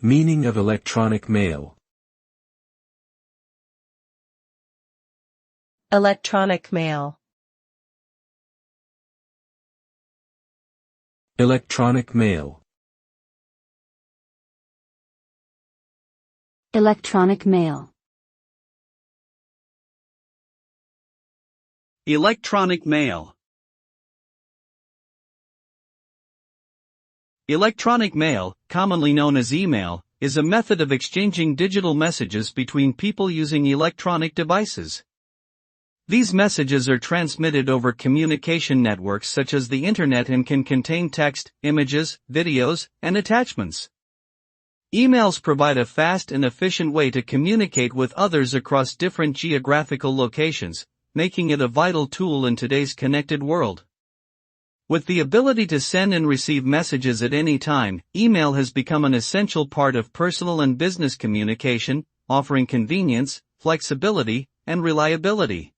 Meaning of electronic mail. Electronic mail. Electronic mail. Electronic mail. Electronic mail. Electronic mail, commonly known as email, is a method of exchanging digital messages between people using electronic devices. These messages are transmitted over communication networks such as the Internet and can contain text, images, videos, and attachments. Emails provide a fast and efficient way to communicate with others across different geographical locations, making it a vital tool in today's connected world. With the ability to send and receive messages at any time, email has become an essential part of personal and business communication, offering convenience, flexibility, and reliability.